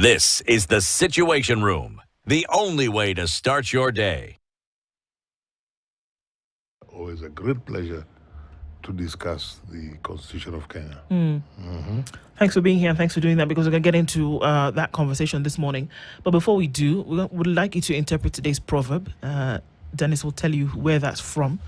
This is the Situation Room, the only way to start your day. Always a great pleasure to discuss the Constitution of Kenya. Thanks for being here and thanks for doing that, because we're going to get into that conversation this morning. But before we do, we would like you to interpret today's proverb. Dennis will tell you where that's from.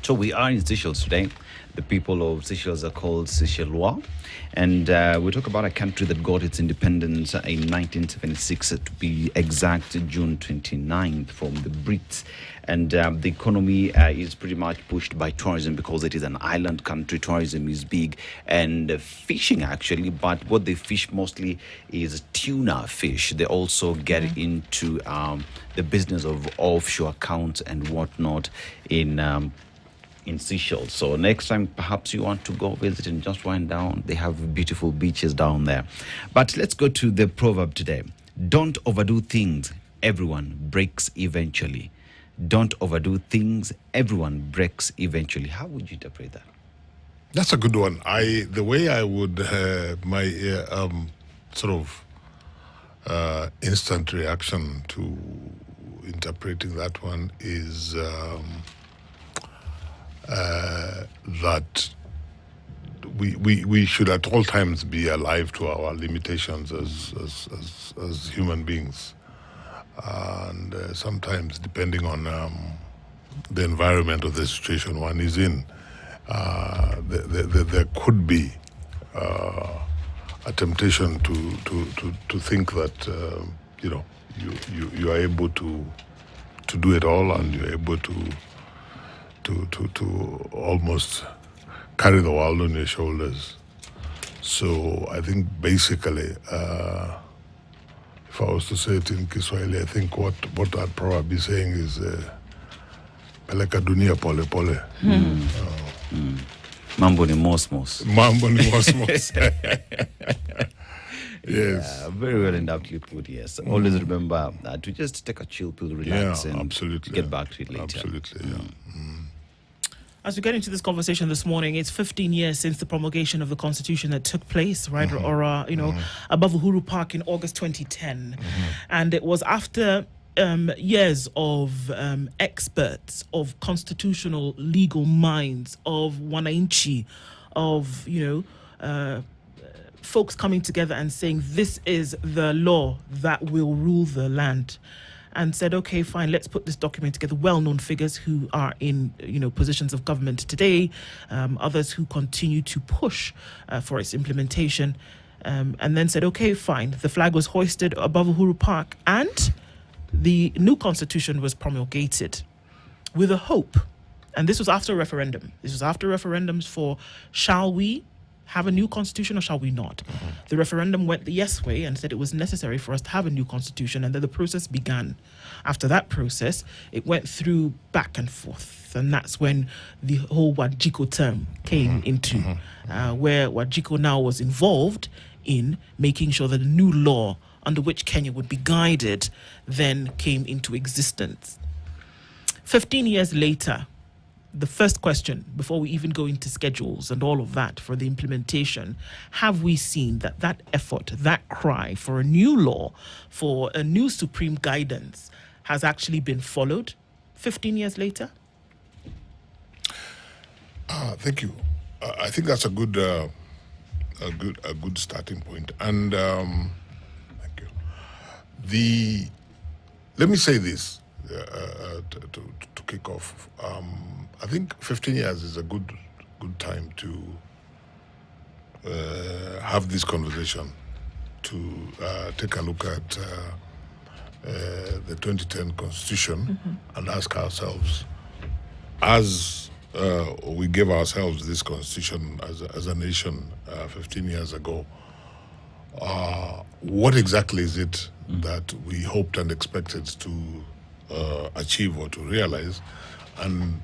So we are in Seychelles today. The people of Seychelles are called Seychellois. And we talk about a country that got its independence in 1976, to be exact, June 29th, from the Brits. And the economy is pretty much pushed by tourism, because it is an island country. Tourism is big, and fishing actually, but what they fish mostly is tuna fish. They also get into the business of offshore accounts and whatnot in Seychelles. So next time, perhaps you want to go visit and just wind down. They have beautiful beaches down there. But let's go to the proverb today. Don't overdo things. Everyone breaks eventually. Don't overdo things. Everyone breaks eventually. How would you interpret that? That's a good one. The way I would my sort of instant reaction to interpreting that one is that we should at all times be alive to our limitations as human beings, and sometimes, depending on the environment of the situation one is in, there could be a temptation to think that you are able to do it all, and you're able to almost carry the world on your shoulders. So I think basically, if I was to say it in Kiswahili, I think what I'd probably be saying is peleka dunia pole pole. Mambo ni mosmos. Mambo ni mosmos. Yes. Yeah, very well and aptly put, yes. Always remember to just take a chill pill, relax, and absolutely. get back to it later. Absolutely, yeah. As we get into this conversation this morning, it's 15 years since the promulgation of the Constitution that took place, right? Above Uhuru Park in August 2010. And it was after years of experts, of constitutional legal minds, of wananchi, of, folks coming together and saying this is the law that will rule the land, and said, okay, fine, let's put this document together. Well-known figures who are in, positions of government today, others who continue to push for its implementation, and then said, okay, fine. The flag was hoisted above Uhuru Park, and the new constitution was promulgated with a hope. And this was after a referendum. This was after referendums for, shall we have a new constitution or shall we not? The referendum went the yes way and said it was necessary for us to have a new constitution, and then the process began. After that process, it went through back and forth, and that's when the whole Wajiko term came into, where Wajiko now was involved in making sure that a new law under which Kenya would be guided then came into existence. 15 years later, the first question, before we even go into schedules and all of that for the implementation, have we seen that effort, that cry for a new law, for a new supreme guidance has actually been followed 15 years later? Thank you. I think that's a good starting point. And thank you. Let me say this to kick off. I think 15 years is a good time to have this conversation, to take a look at the 2010 Constitution and ask ourselves, as we gave ourselves this Constitution as a nation 15 years ago, what exactly is it that we hoped and expected to achieve or to realize, and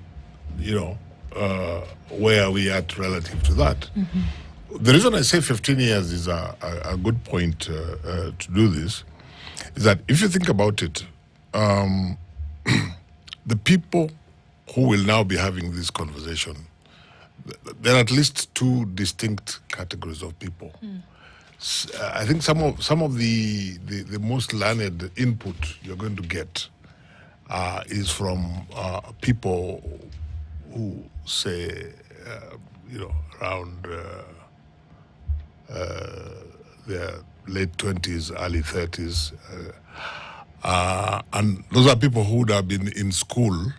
where are we at relative to that? The reason I say 15 years is a good point to do this is that if you think about it, the people who will now be having this conversation, there are at least two distinct categories of people. I think some of the most learned input you're going to get is from people who say, around their late 20s, early 30s. And those are people who would have been in school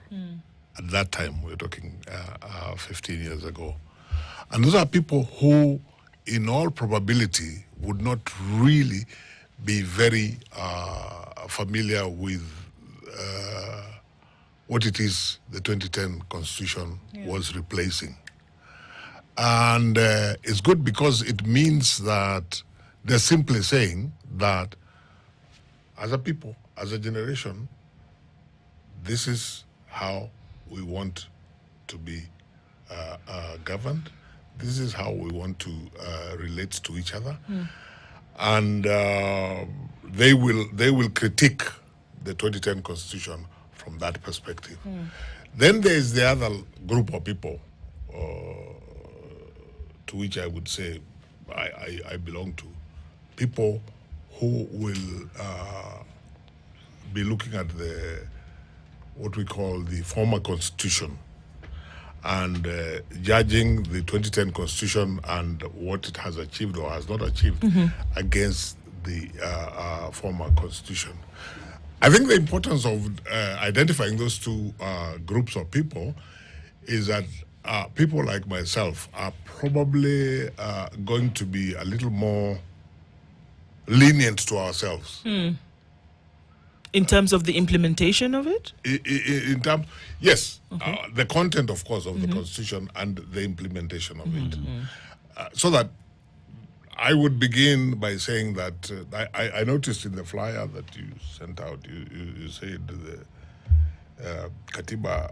at that time. We're talking 15 years ago. And those are people who, in all probability, would not really be very familiar with what it is the 2010 Constitution was replacing. And it's good because it means that they're simply saying that as a people, as a generation, this is how we want to be governed. This is how we want to relate to each other. And they will critique the 2010 Constitution from that perspective. Then there is the other group of people to which I would say I belong to. People who will be looking at what we call the former Constitution and judging the 2010 Constitution and what it has achieved or has not achieved against the former Constitution. I think the importance of identifying those two groups of people is that people like myself are probably going to be a little more lenient to ourselves. In terms of the implementation of it? In terms, yes, the content, of course, of the Constitution and the implementation of it. So that I would begin by saying that I noticed in the flyer that you sent out, you said the Katiba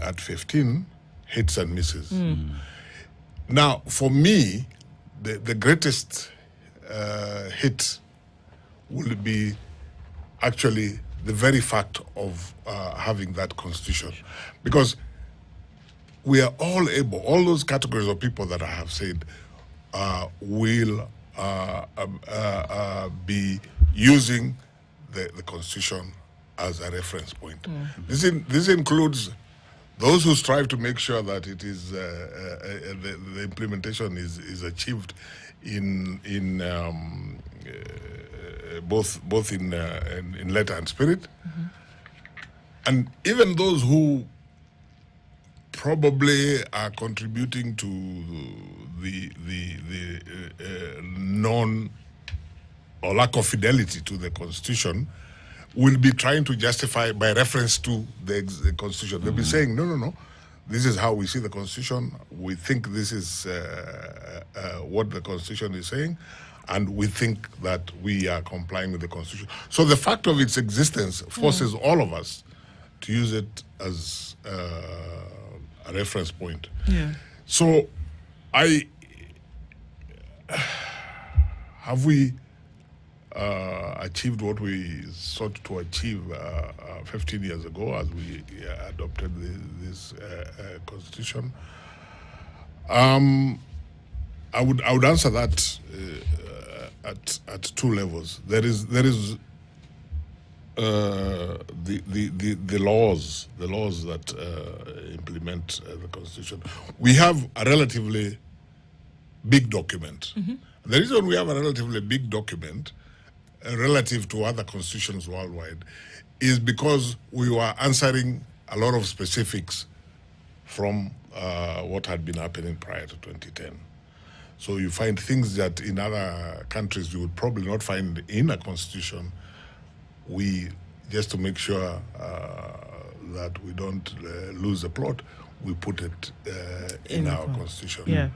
at 15 hits and misses. Now, for me, the greatest hit will be actually the very fact of having that Constitution. Because we are all able, all those categories of people that I have said will be using the Constitution as a reference point. This includes those who strive to make sure that it is the implementation is achieved in both in letter and spirit, and even those who probably are contributing to the non or lack of fidelity to the Constitution will be trying to justify by reference to the Constitution. They'll be saying, no, this is how we see the Constitution. We think this is what the Constitution is saying, and we think that we are complying with the Constitution. So the fact of its existence forces all of us to use it as a reference point. So have we achieved what we sought to achieve 15 years ago as we adopted this Constitution? I would answer that at two levels. There is the laws that implement the Constitution. We have a relatively big document. The reason we have a relatively big document relative to other constitutions worldwide is because we were answering a lot of specifics from what had been happening prior to 2010. So you find things that in other countries you would probably not find in a constitution. We, just to make sure that we don't lose the plot, we put it in our constitution.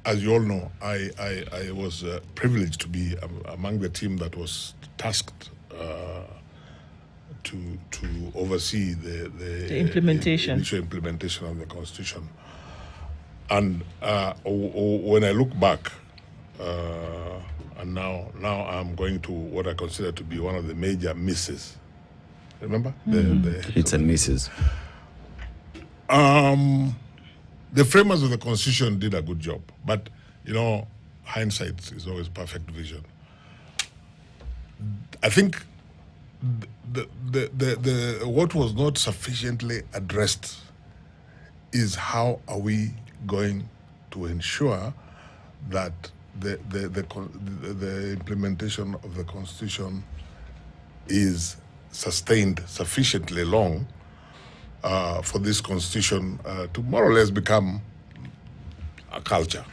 As you all know, I was privileged to be among the team that was tasked to oversee the implementation, initial implementation of the Constitution. And when I look back, and now I'm going to what I consider to be one of the major misses. Remember? The hits and misses. The framers of the Constitution did a good job, but You know, hindsight is always perfect vision. I think what was not sufficiently addressed is how are we going to ensure that the implementation of the Constitution is sustained sufficiently long for this Constitution to more or less become a culture.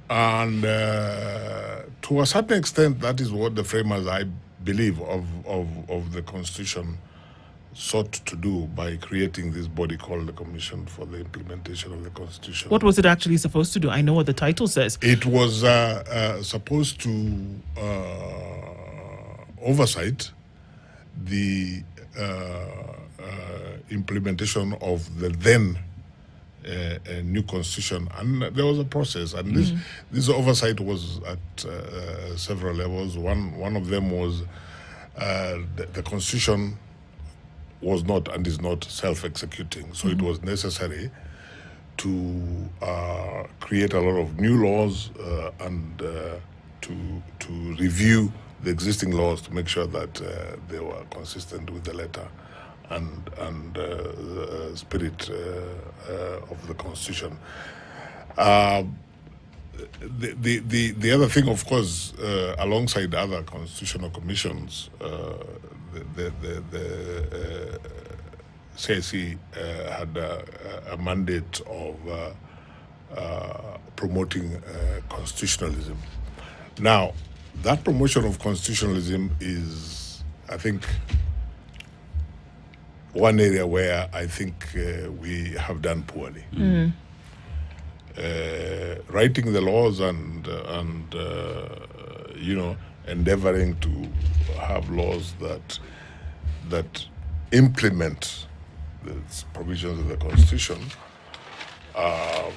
And to a certain extent, that is what the framers, I believe, of the Constitution sought to do by creating this body called the Commission for the Implementation of the Constitution. What was it actually supposed to do? I know what the title says. It was supposed to oversight the implementation of the then new constitution, and there was a process, and this oversight was at several levels. One of them was the constitution was not and is not self-executing, so it was necessary to create a lot of new laws and to review the existing laws to make sure that they were consistent with the letter and spirit of the Constitution. The other thing, of course, alongside other constitutional commissions, the CIC had a mandate of promoting constitutionalism. Now, that promotion of constitutionalism is, I think, one area where I think we have done poorly. Writing the laws and you know, endeavoring to have laws that implement the provisions of the Constitution. I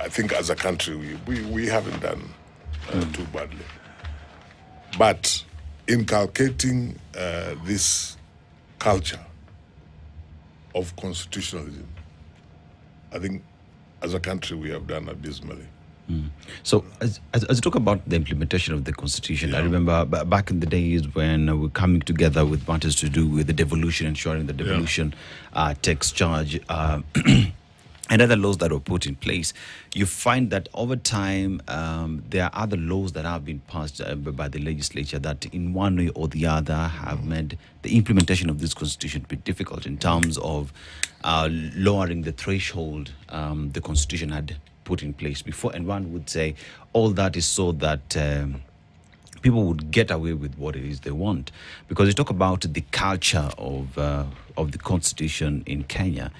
think as a country we haven't done too badly. But inculcating this culture of constitutionalism, I think as a country we have done abysmally. So as you talk about the implementation of the Constitution, I remember back in the days when we were coming together with matters to do with the devolution, ensuring the devolution takes charge, and other laws that were put in place, you find that over time there are other laws that have been passed by the legislature that in one way or the other have made the implementation of this Constitution to be difficult in terms of lowering the threshold the Constitution had put in place before. And one would say all that is so that people would get away with what it is they want. Because you talk about the culture of the Constitution in Kenya,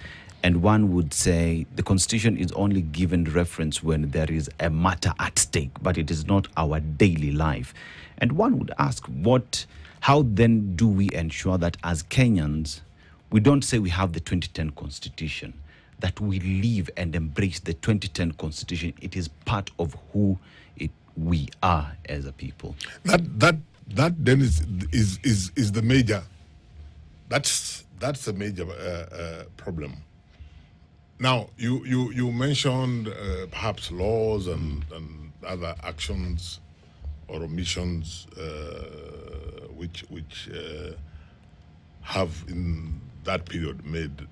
and one would say the Constitution is only given reference when there is a matter at stake, but it is not our daily life. And one would ask, how then do we ensure that as Kenyans, we don't say we have the 2010 Constitution, that we live and embrace the 2010 Constitution? It is part of who we are as a people. That then is the major. That's the major problem. Now you mentioned perhaps laws and other actions or omissions which have in that period made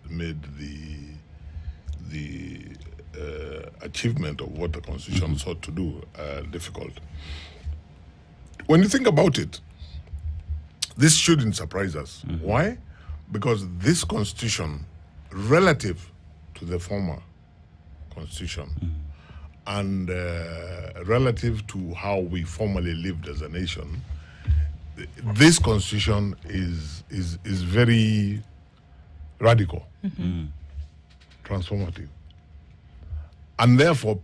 the achievement of what the Constitution sought to do difficult. When you think about it, this shouldn't surprise us. Why? Because this Constitution, relative to the former Constitution and relative to how we formerly lived as a nation, this Constitution is very radical, transformative, and therefore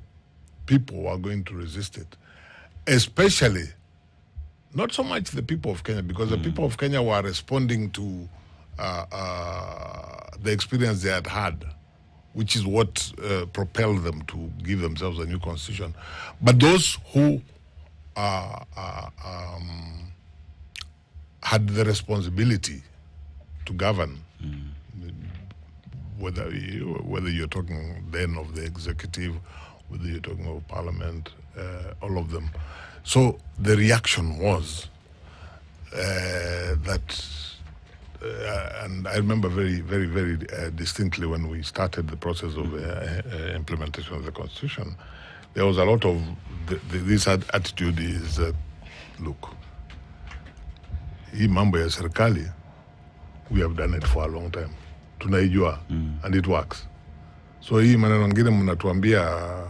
people are going to resist it, especially not so much the people of Kenya, because the people of Kenya were responding to the experience they had, which is what propelled them to give themselves a new constitution. But those who had the responsibility to govern whether you're talking then of the executive, whether you're talking of parliament, all of them. So the reaction was that, and I remember very, very, very distinctly when we started the process of implementation of the Constitution, there was a lot of this attitude is, look, hii mambo ya serikali, we have done it for a long time. Tunaijua, and it works. So hii maneno ngine mnatuambia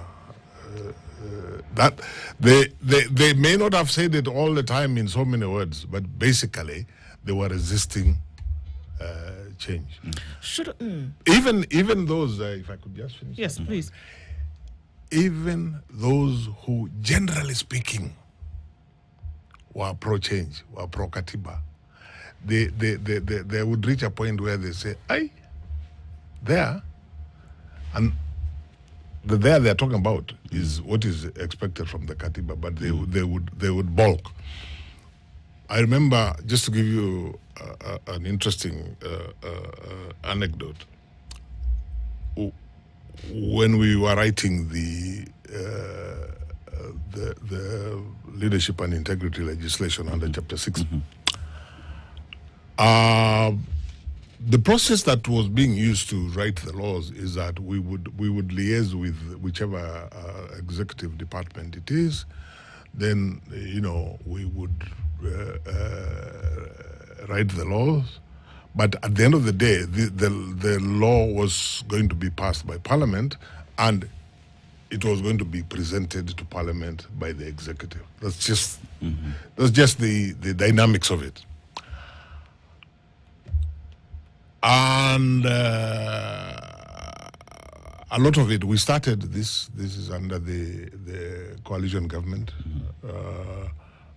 that they may not have said it all the time in so many words, but basically they were resisting change. Even those, if I could just finish. Yes, please. Even those who, generally speaking, were pro-change, were pro-Katiba, they would reach a point where they say, "Aye, there," and the there they're talking about is what is expected from the Katiba, but they would balk. I remember, just to give you an interesting anecdote, when we were writing the leadership and integrity legislation under Chapter 6, the process that was being used to write the laws is that we would liaise with whichever executive department it is. Then we would write the laws, but at the end of the day, the law was going to be passed by Parliament, and it was going to be presented to Parliament by the executive. That's just the dynamics of it. And a lot of it, we started this is under the coalition government.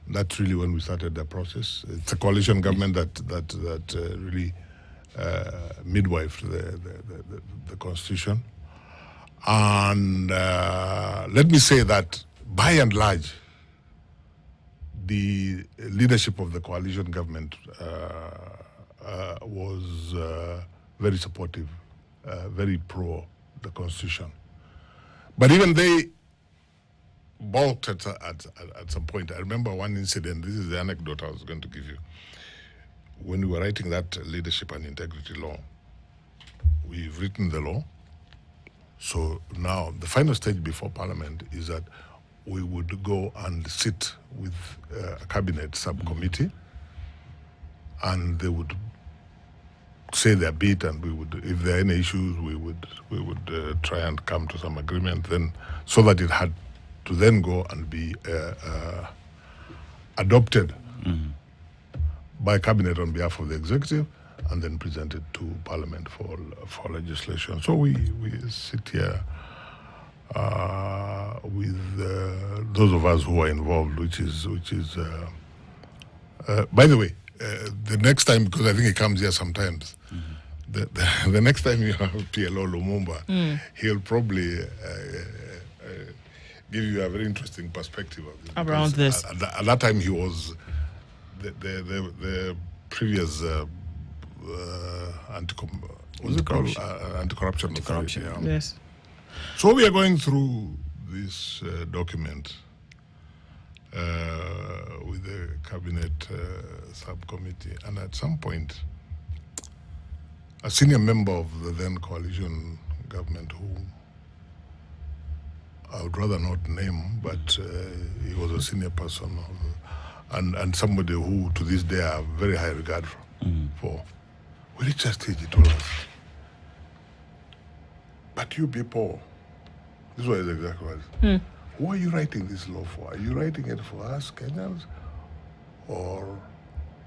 That's really when we started the process. It's a coalition government that really midwifed the Constitution. And let me say that by and large, the leadership of the coalition government was very supportive, very pro the Constitution. But even they balked at some point. I remember one incident. This is the anecdote I was going to give you. When we were writing that leadership and integrity law, we've written the law. So now the final stage before Parliament is that we would go and sit with a cabinet subcommittee, and they would say their bit, and we would, if there are any issues, we would try and come to some agreement. Then, so that it had to then go and be adopted by cabinet on behalf of the executive, and then presented to Parliament for legislation. So we sit here with those of us who are involved, which is by the way, the next time, because I think he comes here sometimes, the next time you have PLO Lumumba, he'll probably give you a very interesting perspective of this. Around this. At that time, he was the previous anti-corruption authority. Yes. So we are going through this document with the cabinet subcommittee, and at some point, a senior member of the then coalition government, who I would rather not name, but he was a senior person, and somebody who to this day I have very high regard for. We reached a stage, he told us, but you people, this was exactly what who are you writing this law for? Are you writing it for us Kenyans, or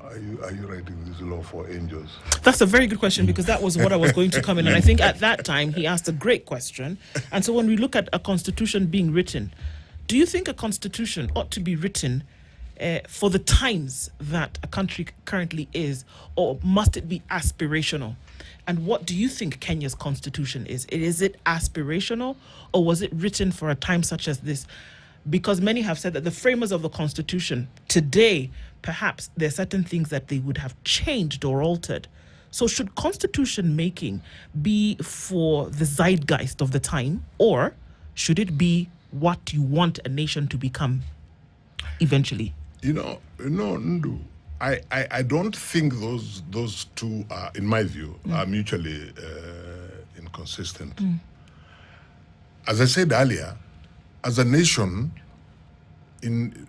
are you writing this law for angels? That's a very good question, because that was what I was going to come in. And I think at that time he asked a great question. And so when we look at a constitution being written, do you think a constitution ought to be written for the times that a country currently is, or must it be aspirational? And what do you think Kenya's constitution is? Is it aspirational, or was it written for a time such as this? Because many have said that the framers of the constitution today, perhaps there are certain things that they would have changed or altered So should constitution making be for the zeitgeist of the time, or should it be what you want a nation to become eventually? Ndu, I don't think those two are, in my view, are mutually inconsistent. As I said earlier, as a nation, in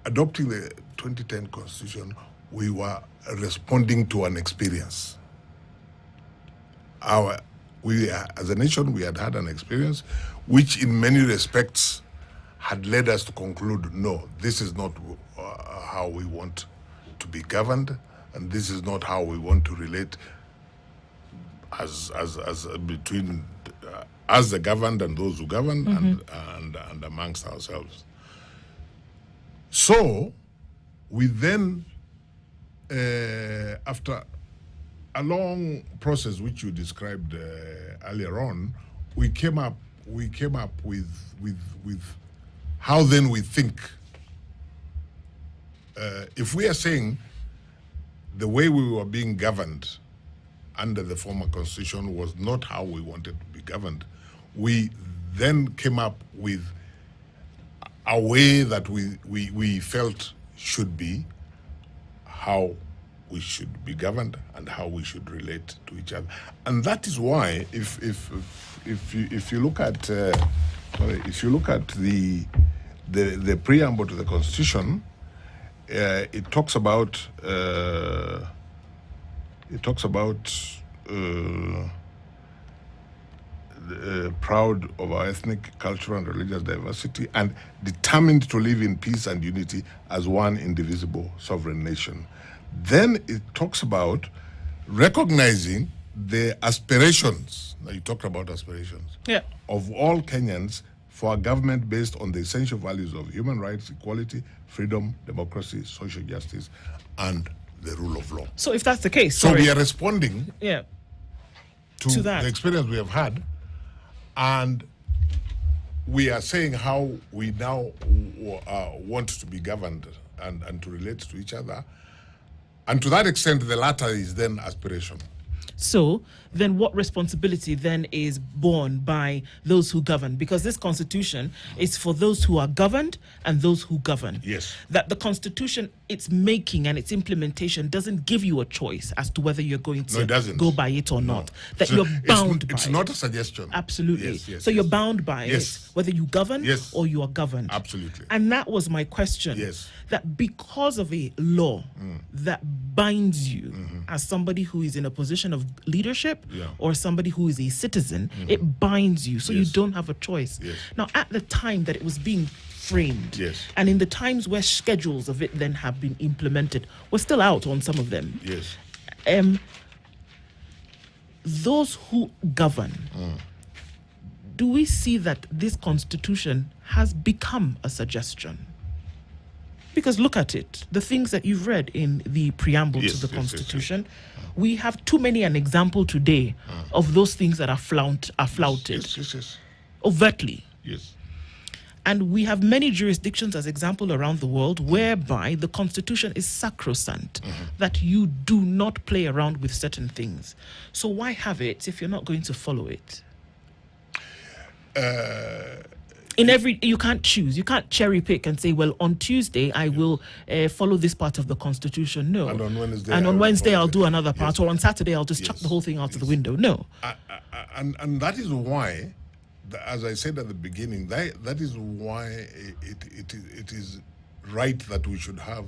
adopting the 2010 Constitution, we were responding to an experience. As a nation, we had an experience which in many respects had led us to conclude, no, this is not how we want to be governed, and this is not how we want to relate as between as the governed and those who govern, and amongst ourselves. So we then, after a long process which you described earlier on, we came up with how then we think. If we are saying the way we were being governed under the former constitution was not how we wanted to be governed, we then came up with a way that we felt should be how we should be governed and how we should relate to each other. And that is why, if you look at the preamble to the Constitution, it talks about proud of our ethnic, cultural, and religious diversity, and determined to live in peace and unity as one indivisible sovereign nation. Then it talks about recognizing the aspirations. Now you talked about aspirations of all Kenyans for a government based on the essential values of human rights, equality, freedom, democracy, social justice, and the rule of law. So if that's the case, so we are responding to that, the experience we have had, and we are saying how we now want to be governed and to relate to each other. And to that extent, the latter is then aspiration. So then what responsibility then is borne by those who govern? Because this constitution is for those who are governed and those who govern. Yes. That the constitution, its making and its implementation doesn't give you a choice as to whether you're going to go by it or not. That you're bound by it. It's not a suggestion. Absolutely. So you're bound by it, whether you govern or you are governed. Absolutely. And that was my question. Yes. That because of a law that binds you as somebody who is in a position of leadership or somebody who is a citizen, it binds you, so you don't have a choice. Now, at the time that it was being framed, and in the times where schedules of it then have been implemented, we're still out on some of them. Those who govern, do we see that this constitution has become a suggestion? Because look at it, the things that you've read in the preamble to the Constitution, we have too many an example today of those things that are flouted overtly. And we have many jurisdictions as example around the world whereby the Constitution is sacrosanct, that you do not play around with certain things. So why have it if you're not going to follow it? You can't choose. You can't cherry pick and say, well, on Tuesday I will follow this part of the Constitution. No. And on Wednesday, I'll do another part, or on Saturday I'll just chuck the whole thing out of the window. No. And that is why, as I said at the beginning, that is why it is right that we should have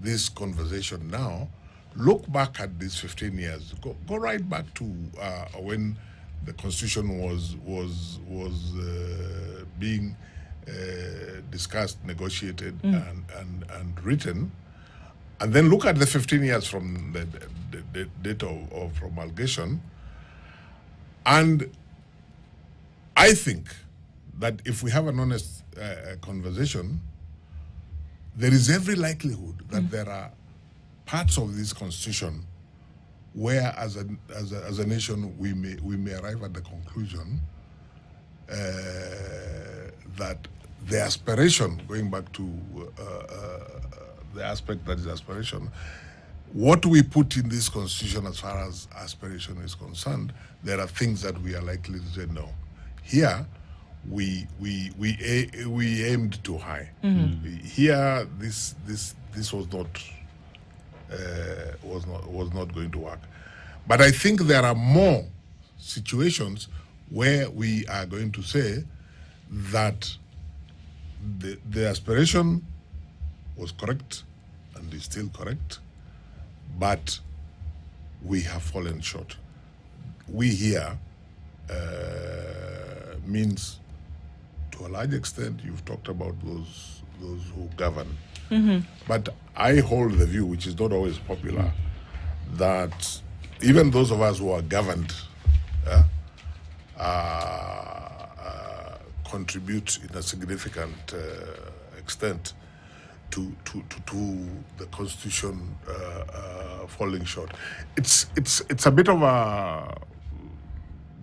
this conversation now. Look back at these 15 years. Go right back to when the Constitution was being discussed, negotiated, and written, and then look at the 15 years from the date of promulgation. And I think that if we have an honest conversation, there is every likelihood that there are parts of this Constitution where, as a nation, we may arrive at the conclusion that the aspiration, going back to the aspect that is aspiration, what we put in this constitution as far as aspiration is concerned, there are things that we are likely to say no. Here, we aimed too high. Here, this was not going to work. But I think there are more situations where we are going to say that the aspiration was correct and is still correct, but we have fallen short. We here means, to a large extent, you've talked about those who govern. But I hold the view, which is not always popular, that even those of us who are governed contribute in a significant extent to the Constitution falling short. It's a bit of a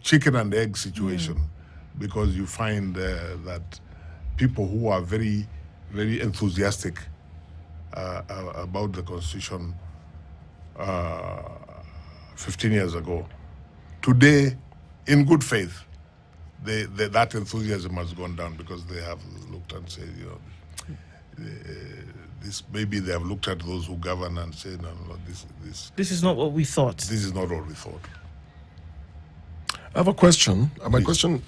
chicken and egg situation, because you find that people who are very, very enthusiastic about the Constitution 15 years ago, today, in good faith, that enthusiasm has gone down, because they have looked and said, this, maybe they have looked at those who govern and say, no, this is not what we thought. This is not what we thought. I have a question. My question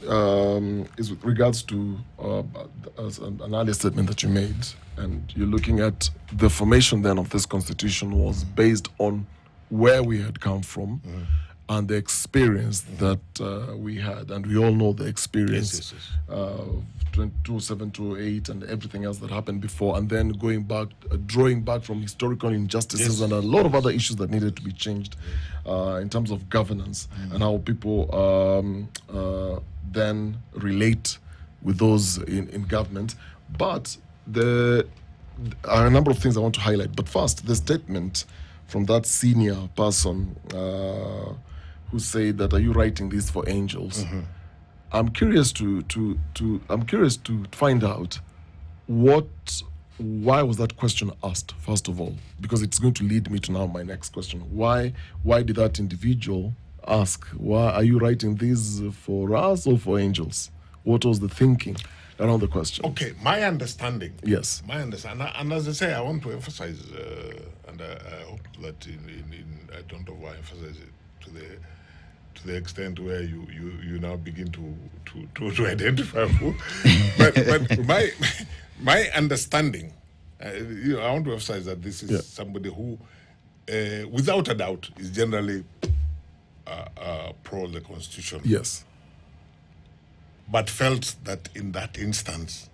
is with regards to an earlier statement that you made, and you're looking at the formation then of this constitution was based on where we had come from and the experience that we had, and we all know the experience of 2007, 2008, and everything else that happened before, and then going back, drawing back from historical injustices and a lot of other issues that needed to be changed in terms of governance and how people then relate with those in government. But there are a number of things I want to highlight. But first, the statement from that senior person who said that, "Are you writing this for angels?" I'm curious to find out why was that question asked, first of all, because it's going to lead me to now my next question. Why did that individual ask, "Why are you writing this for us or for angels?" What was the thinking around the question? Okay, my understanding. Yes. My understanding, and as I say, I want to emphasize, and I hope that I don't overemphasize it to the extent where you now begin to identify who. but my understanding, I want to emphasize that this is somebody who, without a doubt, is generally pro the Constitution. Yes. But felt that in that instance,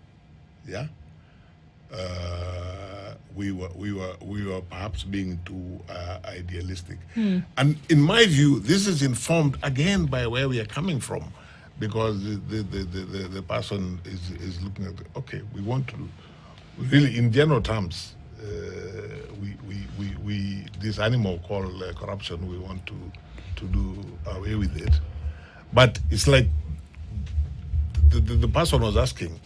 we were perhaps being too idealistic. And in my view, this is informed again by where we are coming from, because the person is looking at, okay, we want to really, in general terms, we this animal called corruption, we want to do away with it. But it's like the person was asking,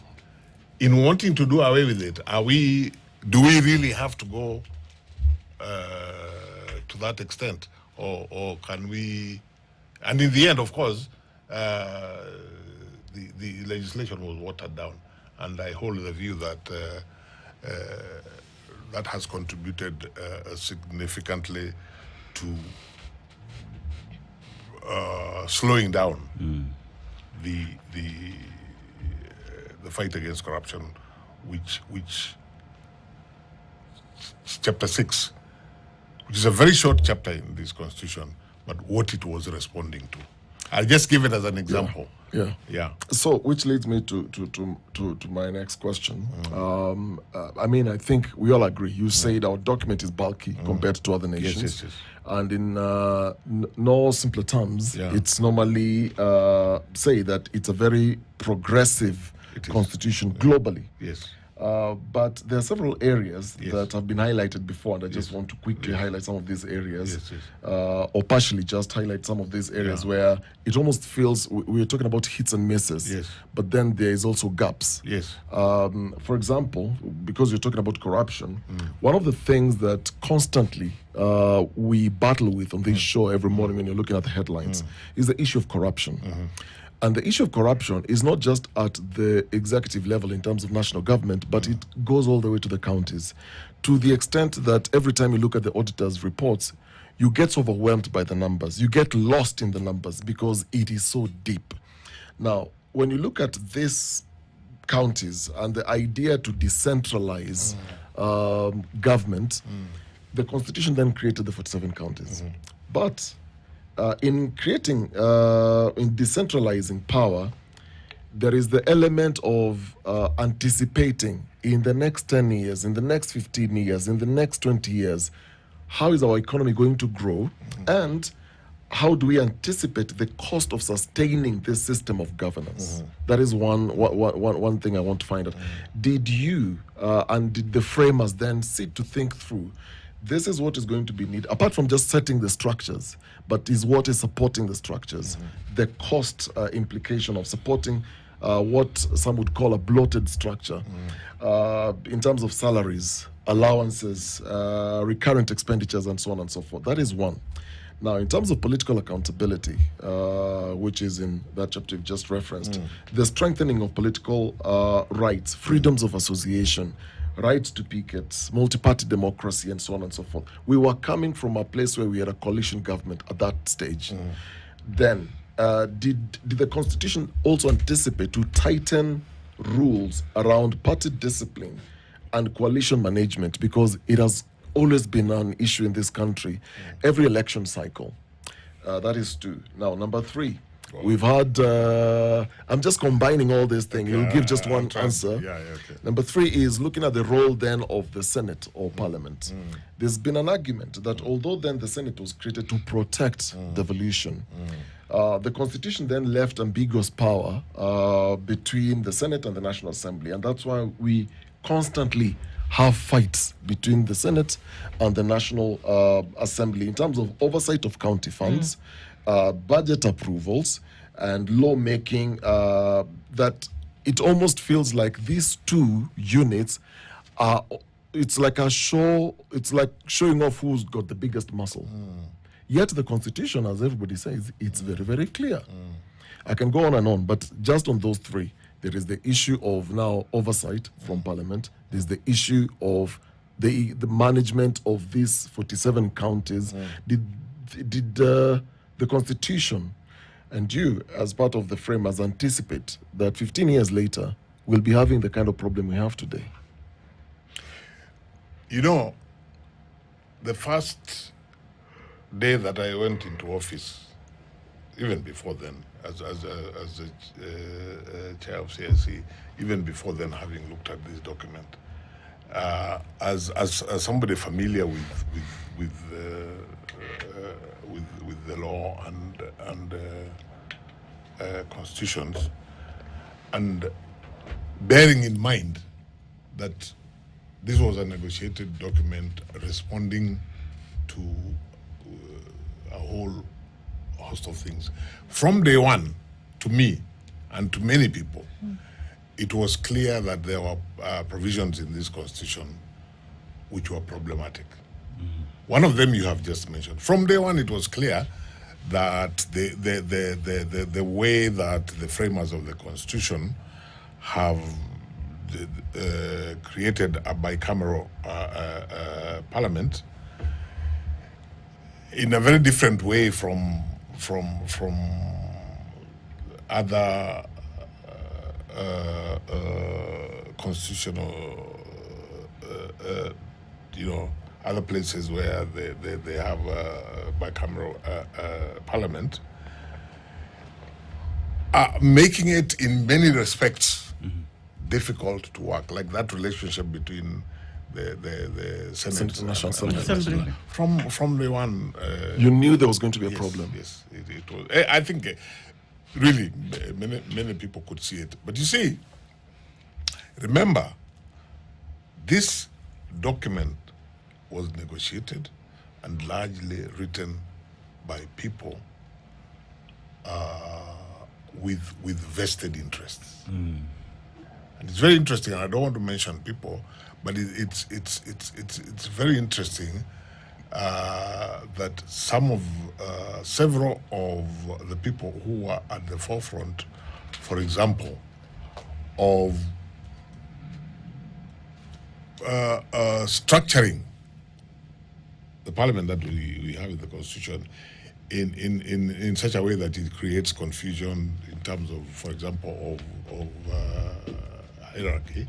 in wanting to do away with it, do we really have to go to that extent, or can we? And in the end, of course, the legislation was watered down, and I hold the view that that has contributed significantly to slowing down the fight against corruption, which chapter 6, which is a very short chapter in this constitution, but what it was responding to. I'll just give it as an example. Yeah. So, which leads me to my next question. I mean, I think we all agree. You said our document is bulky compared to other nations. Yes. And in no simpler terms, it's normally say that it's a very progressive constitution globally. Yes. But there are several areas Yes. that have been highlighted before, and I just want to quickly highlight some of these areas, Yes, yes. or partially just highlight some of these areas Yeah. where it almost feels we're talking about hits and misses, Yes. but then there is also gaps. Yes. For example, because you're talking about corruption, one of the things that constantly we battle with on this show every morning when you're looking at the headlines is the issue of corruption. And the issue of corruption is not just at the executive level in terms of national government, but it goes all the way to the counties, to the extent that every time you look at the auditor's reports, you get overwhelmed by the numbers. You get lost in the numbers because it is so deep. Now, when you look at these counties and the idea to decentralize government, the Constitution then created the 47 counties. But in creating, in decentralizing power, there is the element of anticipating in the next 10 years, in the next 15 years, in the next 20 years, how is our economy going to grow, and how do we anticipate the cost of sustaining this system of governance? That is one thing I want to find out. Did you and did the framers then sit to think through, this is what is going to be needed, apart from just setting the structures, but is what is supporting the structures, the cost implication of supporting what some would call a bloated structure in terms of salaries, allowances, recurrent expenditures, and so on and so forth. That is one. Now, in terms of political accountability, which is in that chapter you've just referenced, the strengthening of political rights, freedoms of association, rights to pickets, multi-party democracy, and so on and so forth. We were coming from a place where we had a coalition government at that stage. Then, did the Constitution also anticipate to tighten rules around party discipline and coalition management? Because it has always been an issue in this country, every election cycle. That is two. Now, number three, we've had, I'm just combining all these things. You'll give just one answer. Okay. Number three is looking at the role then of the Senate or Parliament. There's been an argument that although then the Senate was created to protect devolution, the Constitution then left ambiguous power between the Senate and the National Assembly. And that's why we constantly have fights between the Senate and the National Assembly in terms of oversight of county funds, budget approvals, and lawmaking, that it almost feels like these two units are, it's like a show, it's like showing off who's got the biggest muscle. Yet the Constitution, as everybody says, it's very, very clear. I can go on and on, but just on those three, there is the issue of now oversight from Parliament. There's the issue of the management of these 47 counties. Did the Constitution and you, as part of the framers, anticipate that 15 years later, we'll be having the kind of problem we have today? You know, the first day that I went into office, even before then, as the chair of CSE, even before then, having looked at this document, as somebody familiar with the law and constitutions, and bearing in mind that this was a negotiated document responding to a whole host of things. From day one, to me and to many people, it was clear that there were provisions in this constitution which were problematic. One of them you have just mentioned. From day one, it was clear that the way that the framers of the constitution have created a bicameral parliament in a very different way from other constitutional, other places where they have a bicameral parliament, making it in many respects difficult to work, like that relationship between the Senate and National Assembly. From the one, you knew there was going to be a problem. Yes, it was. I think really many people could see it. But you see, remember This document was negotiated and largely written by people with vested interests. And it's very interesting. I don't want to mention people, but it's very interesting that several of the people who were at the forefront, for example, of structuring the parliament that we have in the Constitution in such a way that it creates confusion in terms of, for example, of hierarchy.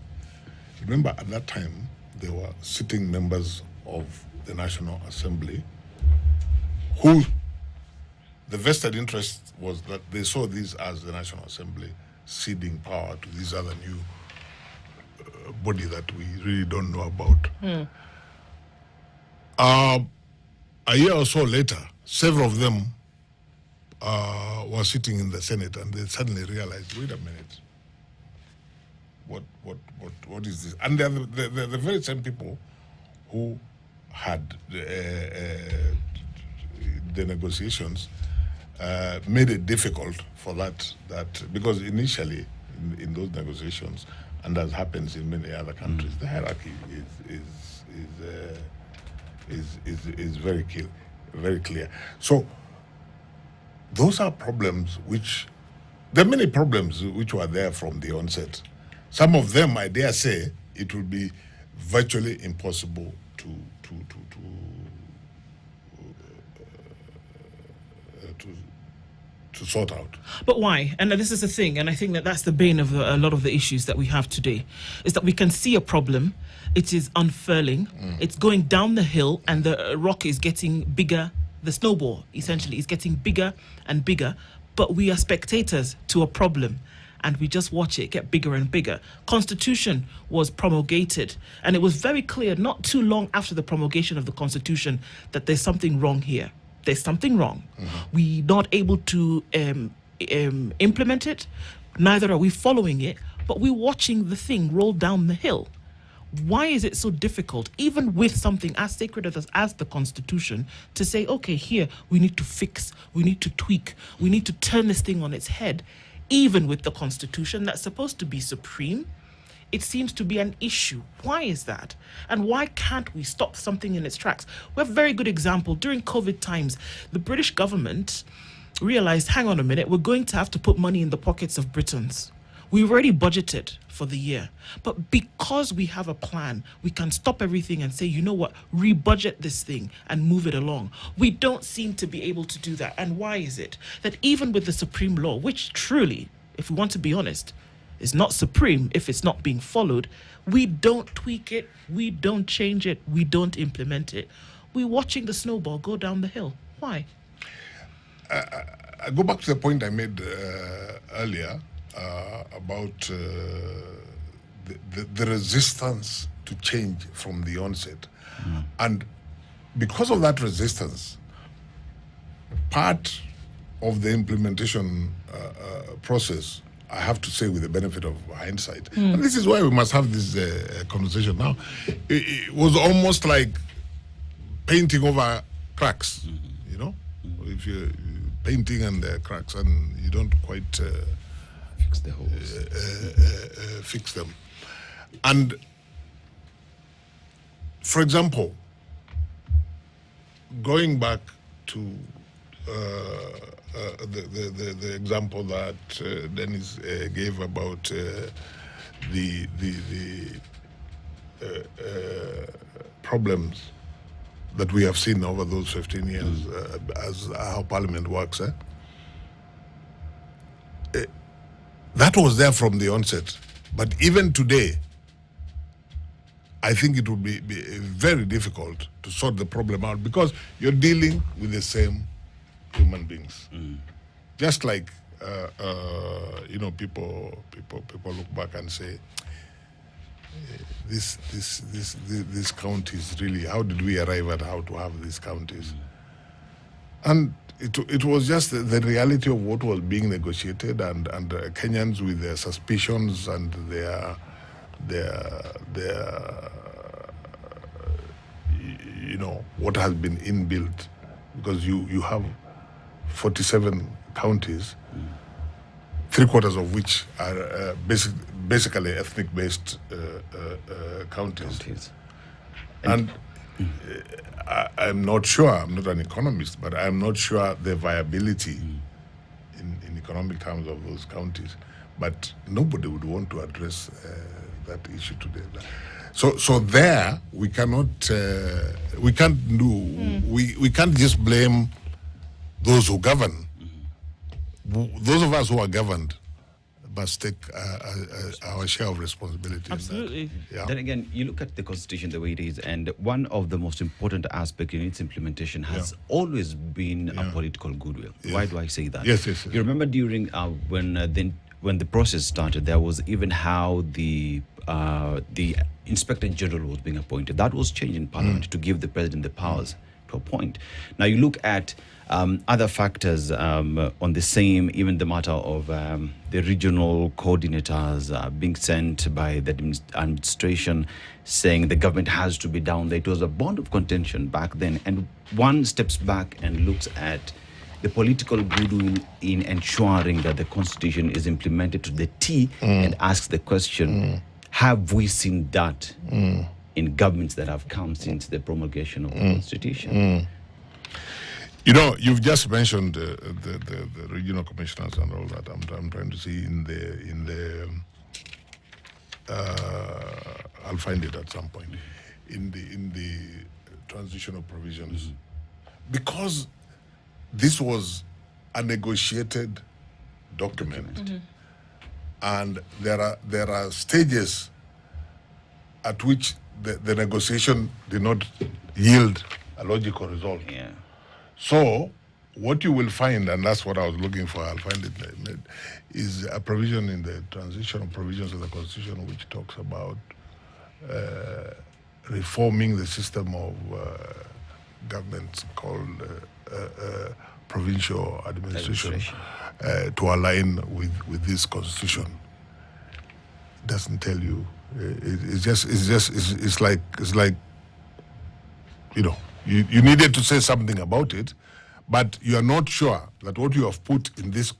Remember, at that time, there were sitting members of the National Assembly who the vested interest was that they saw this as the National Assembly ceding power to this other new body that we really don't know about. A year or so later, several of them were sitting in the Senate, and they suddenly realized, wait a minute, what is this? And they're the very same people who had the negotiations made it difficult for that because initially in those negotiations, and as happens in many other countries, the hierarchy is very clear. So those are problems which there are many problems which were there from the onset. Some of them, I dare say, it will be virtually impossible to sort out. But why? And this is the thing, and I think that that's the bane of a lot of the issues that we have today, is that we can see a problem, it is unfurling, it's going down the hill, and the rock is getting bigger, the snowball, essentially, is getting bigger and bigger, but we are spectators to a problem, and we just watch it get bigger and bigger. Constitution was promulgated, and it was very clear not too long after the promulgation of the Constitution that there's something wrong here. There's something wrong. We're not able to implement it, neither are we following it, but we're watching the thing roll down the hill. Why is it so difficult, even with something as sacred as the Constitution, to say, okay, here, we need to fix, we need to tweak, we need to turn this thing on its head, even with the Constitution that's supposed to be supreme? It seems to be an issue. Why is that? And why can't we stop something in its tracks? We have a very good example. During COVID times, the British government realized, hang on a minute, we're going to have to put money in the pockets of Britons. We've already budgeted for the year. But because we have a plan, we can stop everything and say, you know what, rebudget this thing and move it along. We don't seem to be able to do that. And why is it that even with the supreme law, which truly, if we want to be honest, is not supreme if it's not being followed, we don't tweak it, we don't change it, we don't implement it. We're watching the snowball go down the hill. Why? I go back to the point I made earlier about the resistance to change from the onset. And because of that resistance, part of the implementation process, I have to say with the benefit of hindsight, and this is why we must have this conversation now, it was almost like painting over cracks, you know? If you're painting and there are cracks and you don't quite Fix the holes. Fix them. And for example, going back to the example that Dennis gave about the problems that we have seen over those 15 years as how Parliament works. That was there from the onset. But even today, I think it would be very difficult to sort the problem out because you're dealing with the same human beings. Just like people look back and say, this counties really, how did we arrive at how to have these counties? And it was just the reality of what was being negotiated, and Kenyans with their suspicions and their what has been inbuilt, because you have 47 counties, 3/4 of which are basically ethnic-based counties. And I'm not sure, I'm not an economist, but I'm not sure the viability in economic terms of those counties. But nobody would want to address that issue today. So there we cannot, we can't just blame those who govern. Those of us who are governed must take our share of responsibility. Absolutely. Yeah. Then again, you look at the Constitution the way it is, and one of the most important aspects in its implementation has always been a political goodwill. Yes. Why do I say that? Yes. You remember during when the process started, there was even how the Inspector General was being appointed. That was changed in Parliament to give the President the powers to appoint. Now you look at other factors on the same, even the matter of the regional coordinators being sent by the administration, saying the government has to be down there. It was a bond of contention back then. And one steps back and looks at the political goodwill in ensuring that the Constitution is implemented to the T and asks the question, have we seen that in governments that have come since the promulgation of the Constitution? You've just mentioned the regional commissioners and all that. I'm trying to see in the I'll find it at some point in the transitional provisions, because this was a negotiated document, and there are stages at which the negotiation did not yield a logical result. Yeah. So what you will find, and that's what I was looking for, I'll find it, is a provision in the transitional provisions of the Constitution which talks about reforming the system of government called provincial administration to align with this Constitution. It doesn't tell you. It's like you needed to say something about it, but you are not sure that what you have put in this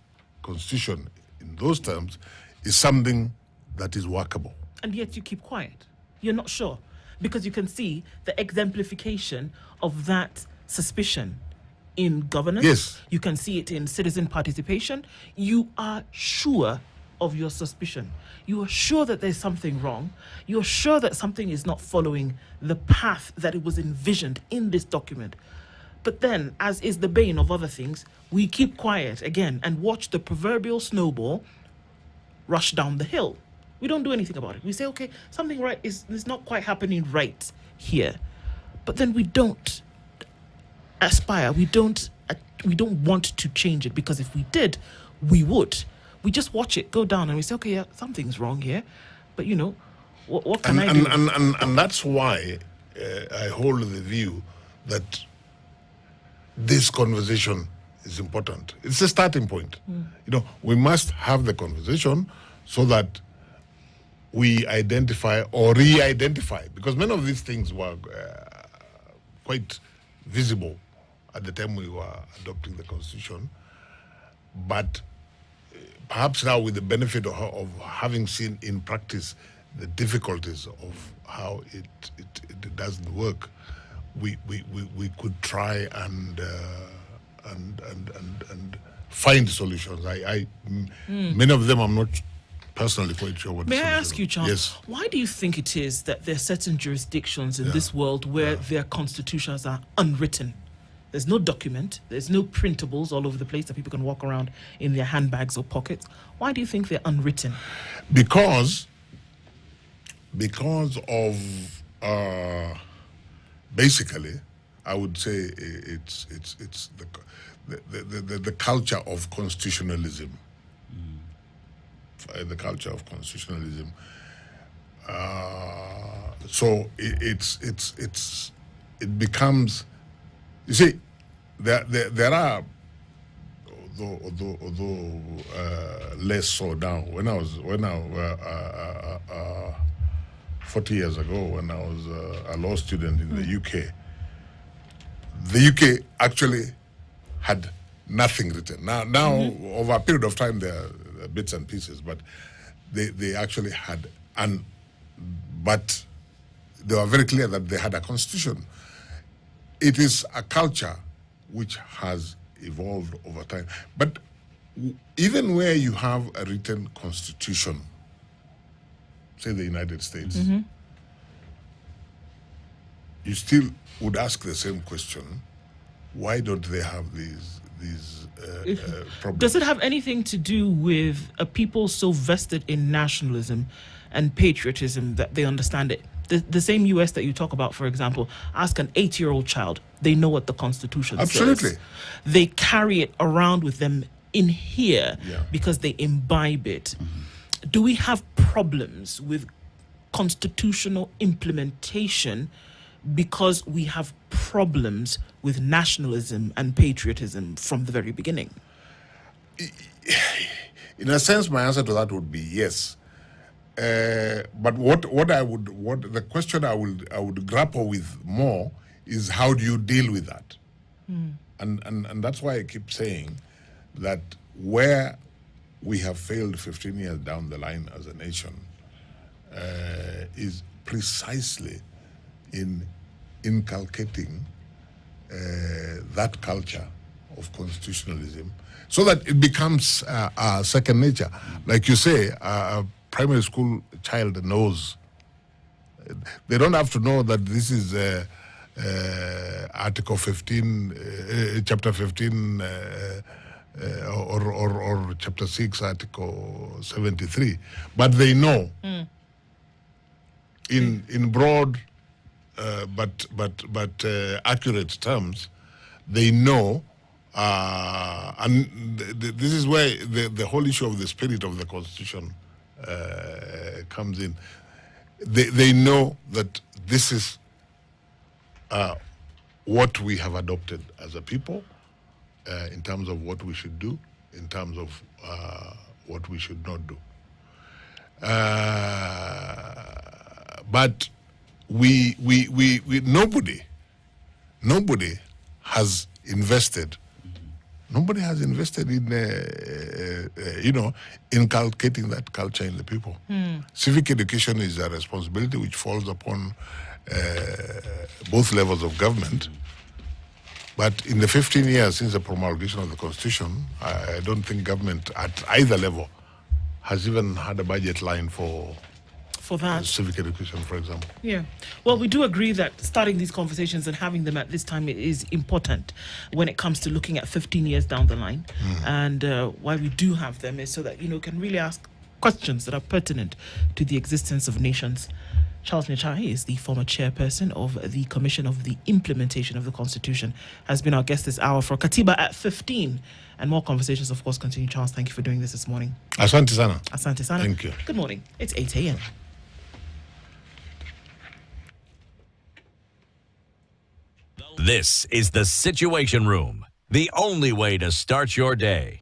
Constitution in those terms is something that is workable. And yet you keep quiet. You're not sure, because you can see the exemplification of that suspicion in governance. Yes. You can see it in citizen participation. You are sure of your suspicion. You are sure that there's something wrong. You're sure that something is not following the path that it was envisioned in this document. But then, as is the bane of other things, we keep quiet again and watch the proverbial snowball rush down the hill. We don't do anything about it. We say, okay, something right is not quite happening right here. But then we don't aspire. We don't want to change it, because if we did, we would. We just watch it go down and we say, okay, yeah, something's wrong here. But, what can I do? And that's why I hold the view that this conversation is important. It's a starting point. We must have the conversation so that we identify or re-identify, because many of these things were quite visible at the time we were adopting the Constitution. But perhaps now, with the benefit of having seen in practice the difficulties of how it doesn't work, we could try and find solutions. Many of them I'm not personally quite sure what. May I ask you, Charles? Yes. Why do you think it is that there are certain jurisdictions in this world where their constitutions are unwritten? There's no document, there's no printables all over the place that people can walk around in their handbags or pockets. Why do you think they're unwritten? Because of basically, I would say it's the culture of constitutionalism. The culture of constitutionalism. So it becomes. You see, there are, although less so now. When I 40 years ago, when I was a law student in the UK, the UK actually had nothing written. Now over a period of time, there are bits and pieces, but they actually had, but they were very clear that they had a constitution. It is a culture which has evolved over time. But even where you have a written constitution, say the United States, you still would ask the same question: why don't they have these problems? Does it have anything to do with a people so vested in nationalism and patriotism that they understand it? The same US that you talk about, for example, ask an 8-year-old child, they know what the Constitution Absolutely. says. They carry it around with them in here Yeah. because they imbibe it. Do we have problems with constitutional implementation because we have problems with nationalism and patriotism from the very beginning? In a sense, my answer to that would be yes. But the question I would grapple with more is, how do you deal with that? And that's why I keep saying that where we have failed 15 years down the line as a nation is precisely in inculcating that culture of constitutionalism, so that it becomes second nature. Like you say, a primary school child knows. They don't have to know that this is Article 15, Chapter 15, or Chapter 6, Article 73, but they know in broad but accurate terms. They know, and this is where the whole issue of the spirit of the Constitution comes in. They know that this is what we have adopted as a people, in terms of what we should do, in terms of what we should not do. But nobody has invested. Nobody has invested in, inculcating that culture in the people. Civic education is a responsibility which falls upon both levels of government. But in the 15 years since the promulgation of the Constitution, I don't think government at either level has even had a budget line for that. Civic education, for example. Yeah. Well, we do agree that starting these conversations and having them at this time is important when it comes to looking at 15 years down the line. And why we do have them is so that, can really ask questions that are pertinent to the existence of nations. Charles Nechai is the former chairperson of the Commission of the Implementation of the Constitution, has been our guest this hour for Katiba at 15. And more conversations, of course, continue. Charles, thank you for doing this morning. Asante sana. Asante sana. Thank you. Good morning. It's 8 a.m. This is the Situation Room, the only way to start your day.